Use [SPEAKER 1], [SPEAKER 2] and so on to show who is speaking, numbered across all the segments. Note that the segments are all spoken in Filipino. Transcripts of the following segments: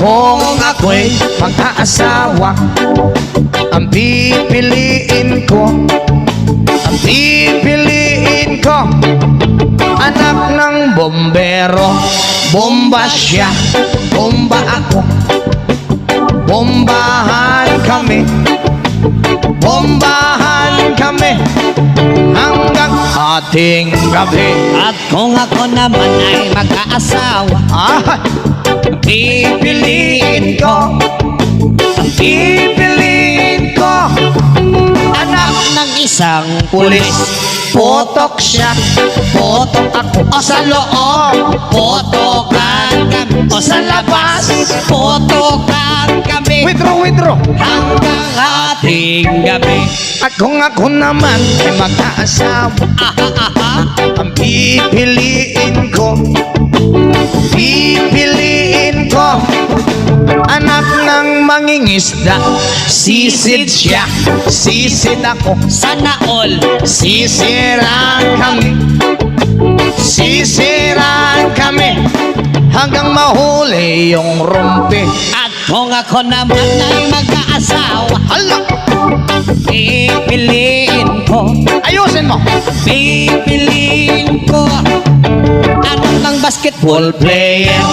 [SPEAKER 1] Kung ako'y mag-aasawa, ang pipiliin ko, ang pipiliin ko, anak ng bombero. Bomba siya, bomba ako, bombahan kami, bombahan kami hanggang ating gabi.
[SPEAKER 2] At kung ako naman ay mag-aasawa,
[SPEAKER 1] Pipiliin ko, pipiliin ko, anak
[SPEAKER 2] ng isang
[SPEAKER 1] pulis.
[SPEAKER 2] pulis.
[SPEAKER 1] Potok siya, potok ako.
[SPEAKER 2] O sa loob, potokan kami. O sa labas, potokan kami.
[SPEAKER 1] Withdraw.
[SPEAKER 2] Hanggang ating gabi.
[SPEAKER 1] At kung ako naman ay mag-aasawa, ang pipiliin ko, pipiliin ko, anak ng mangingisda. Sisid siya, sisid ako.
[SPEAKER 2] Sana all,
[SPEAKER 1] Sisiraan kami, sisiraan kami hanggang mahuli yung rumpi.
[SPEAKER 2] at kung ako naman ay mag-aasawa,
[SPEAKER 1] Hala!
[SPEAKER 2] pipiliin ko,
[SPEAKER 1] Ayusin mo!
[SPEAKER 2] pipiliin ko, anak ng basketball player.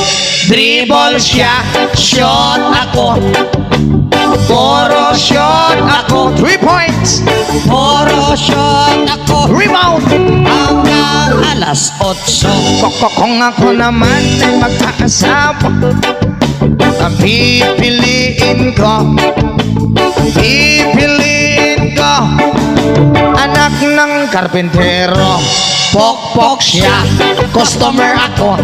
[SPEAKER 1] Dribble siya, shot ako, puro shot ako. 3 points!
[SPEAKER 2] Puro shot ako
[SPEAKER 1] Rebound!
[SPEAKER 2] hanggang alas 8.
[SPEAKER 1] Kung ako naman ay mag-aasawa, ang pipiliin ko, pipiliin ko, anak ng karpintero. Pokpok siya, customer ako,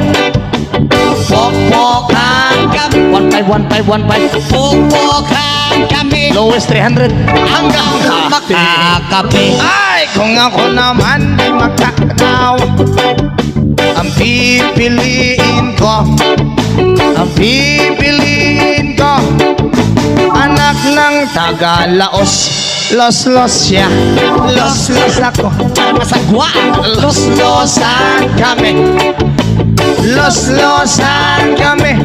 [SPEAKER 1] pokpokan kami. 1-5.
[SPEAKER 2] Pupukan kami
[SPEAKER 1] Lowest 300
[SPEAKER 2] hanggang makakape.
[SPEAKER 1] Ay, kung ako naman ay magkakanaw, ang pipiliin ko, ang pipiliin ko, anak ng Tagalaos. Los siya, los ako.
[SPEAKER 2] Para masagwa.
[SPEAKER 1] Los-losan kami, los-losan kami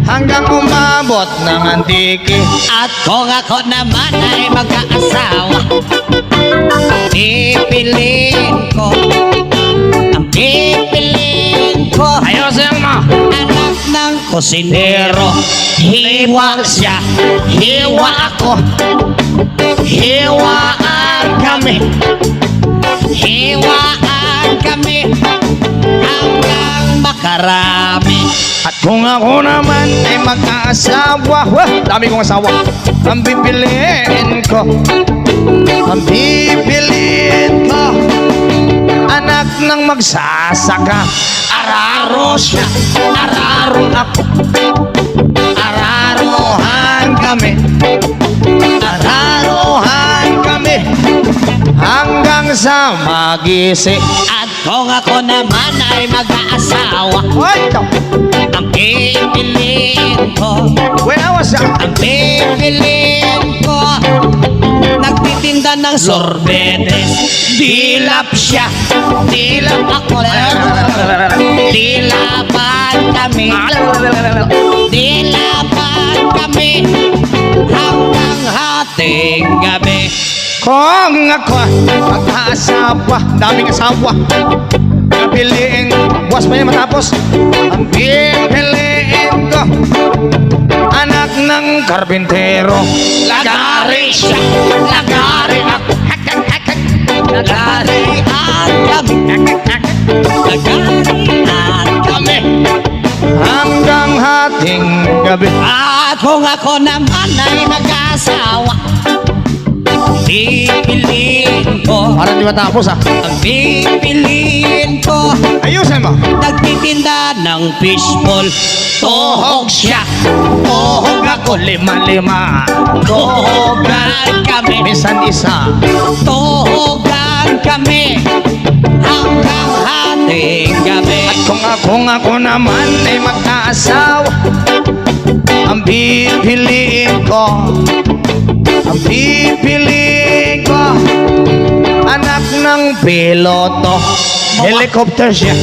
[SPEAKER 1] hanggang umabot ng antiki.
[SPEAKER 2] At kung ako naman ay mag-aasawa, pipiliin ko, ang pipiliin ko,
[SPEAKER 1] Ayusin mo!
[SPEAKER 2] anak ng kusinero. Hiwa siya,
[SPEAKER 1] Hiwa ako, hiwaan kami,
[SPEAKER 2] hiwaan kami hanggang makarami.
[SPEAKER 1] at kung ako naman ay mag-aasawa, dami kong asawa, ang pipiliin ko, ang pipiliin ko, anak ng magsasaka. Araro siya, araro ako, araruhan kami, araruhan kami hanggang sa magising.
[SPEAKER 2] At kung ako naman ay mag-aasawa,
[SPEAKER 1] Ay,
[SPEAKER 2] ang pipiliin ko,
[SPEAKER 1] when I was
[SPEAKER 2] ang pipiliin ko, nagtitinda ng sorbetes. Dilap siya, dilap ako, dilapan kami, dilapan kami hanggang hating gabi.
[SPEAKER 1] kung ako mag-aasawa, daming asawa, ang piliin, buwas pa niya matapos, ang pipiliin ko, anak ng karpintero.
[SPEAKER 2] Lagari siya, lagari ako, lagarian kami, lagarian kami
[SPEAKER 1] Hanggang hating gabi.
[SPEAKER 2] At kung ako naman ay mag-asawa, pipiliin ko,
[SPEAKER 1] Para di matapos
[SPEAKER 2] ang pipiliin ko,
[SPEAKER 1] Ayusin mo.
[SPEAKER 2] nagtitinda ng fishball. Tuhog siya, tuhog ako,
[SPEAKER 1] Lima.
[SPEAKER 2] tuhogan kami,
[SPEAKER 1] Minsan isa.
[SPEAKER 2] tuhogan kami hanggang hating gabi.
[SPEAKER 1] At kung ako naman ay mag-aasawa, ang pipiliin ko, ang pipiliin ko, anak ng piloto. Helicopter siya.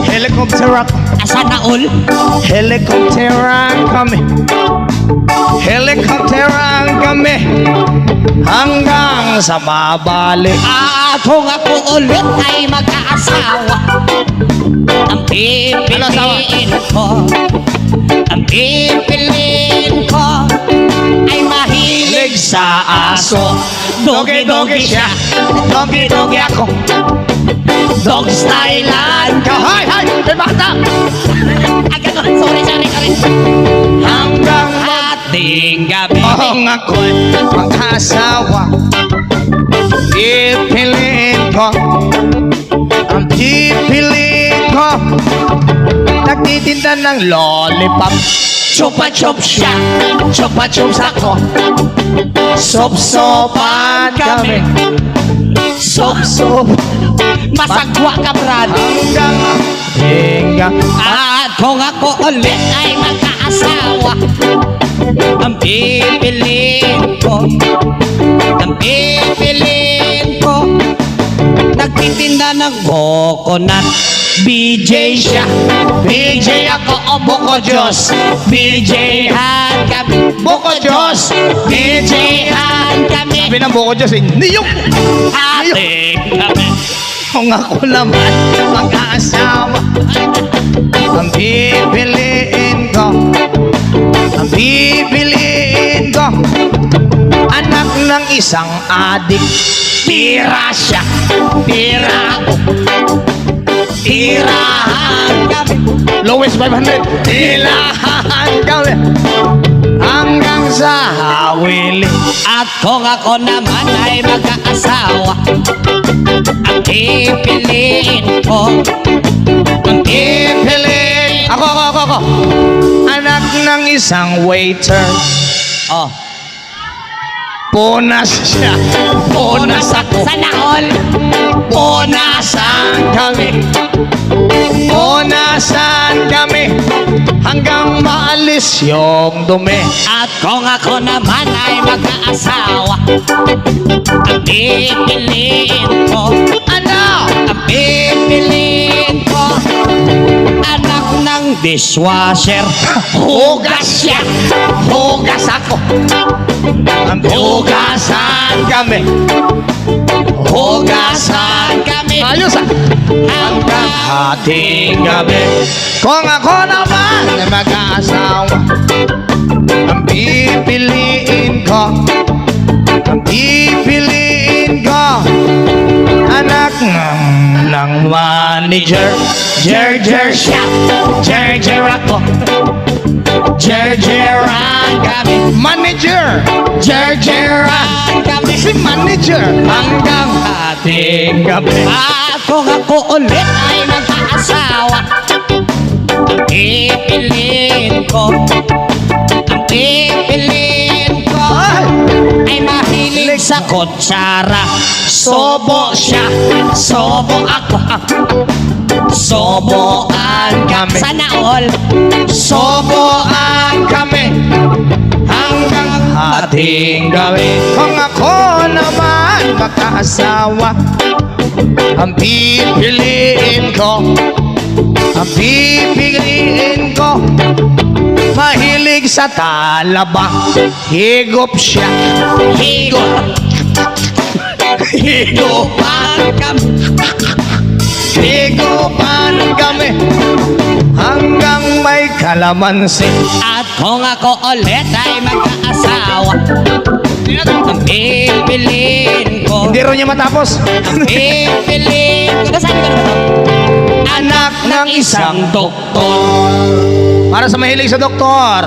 [SPEAKER 1] Helicopter ako.
[SPEAKER 2] Asa na all?
[SPEAKER 1] Helicopteran kami. Helicopteran kami. Hanggang sa mabalik.
[SPEAKER 2] Kung ako ulit ay mag-aasawa, ang pipiliin ko, ang pipiliin ko ay mahilig sa aso. Dogi-dogi siya,
[SPEAKER 1] Dogi-dogi ako.
[SPEAKER 2] dog stylean ka.
[SPEAKER 1] Hay! Hay! May bata!
[SPEAKER 2] Sorry.
[SPEAKER 1] Hanggang
[SPEAKER 2] Ating gabi.
[SPEAKER 1] Kung ako'y mag-asawa, pipiliin ko. Ang pipiliin ko, nagtitinda ng lollipop.
[SPEAKER 2] Chupa-chup siya, chupa-chups ako.
[SPEAKER 1] Sop-sopan kami.
[SPEAKER 2] Sop-sop. Masagwa ka, Brad.
[SPEAKER 1] Hanggang
[SPEAKER 2] At kung ako ulit ay magkaasawa, ang pipiliin ko, nagtitinda ng coconut. BJ siya, BJ ako, o Boko Diyos. BJ han kami,
[SPEAKER 1] Boko Diyos.
[SPEAKER 2] BJ han kami,
[SPEAKER 1] Sabi ng buko Diyos, niyok!
[SPEAKER 2] ating kami.
[SPEAKER 1] Kung ako naman mag-aasawa, ang pipiliin ko, anak ng isang adik.
[SPEAKER 2] Tira siya, tira ako, tirahan kami.
[SPEAKER 1] Lowest 500. Ilahan kami hanggang sa hawili.
[SPEAKER 2] At kung ako naman ay mag-aasawa, ang pipiliin ko, ang pipiliin
[SPEAKER 1] Ako. Anak ng isang waiter.
[SPEAKER 2] oh,
[SPEAKER 1] Punas siya. Punas ako.
[SPEAKER 2] sana all,
[SPEAKER 1] Punasan kami. Punasan kami hanggang maalis yung dumi.
[SPEAKER 2] at kung ako naman ay mag-aasawa, ang pipiliin ko,
[SPEAKER 1] Ano?
[SPEAKER 2] ang pipiliin ko, anak ng dishwasher. Hugas siya, hugas ako.
[SPEAKER 1] Ang hugasan kami.
[SPEAKER 2] Hugasan kami
[SPEAKER 1] Ayos ah.
[SPEAKER 2] hanggang
[SPEAKER 1] Ating gabi. Kung ako naman ay mag-aasawa, ang pipiliin ko, anak ng manager. Jer siya. Jer ako. Jeran kami. Manager. Jeran kami. Si manager. Hanggang ating gabi.
[SPEAKER 2] At kung ako ulit ay mag-aasawa, ang pipiliin ko, ay mahilig sa kutsara. Sobo siya, sobo ako, soboan kami. Sana all,
[SPEAKER 1] Soboan kami hanggang ating gabi. Kung ako naman magkaasawa, ang pipiliin ko, mahilig sa talaba. Higop siya.
[SPEAKER 2] higupan kami.
[SPEAKER 1] Higupan kami hanggang may kalamansi.
[SPEAKER 2] At kung ako ulit ay mag-aasawa, ang pipiliin ko,
[SPEAKER 1] Hindi rin niya matapos.
[SPEAKER 2] pipiliin ko, nasabi ko naman,
[SPEAKER 1] Anak ng isang doktor. Para sa mahilig sa doktor.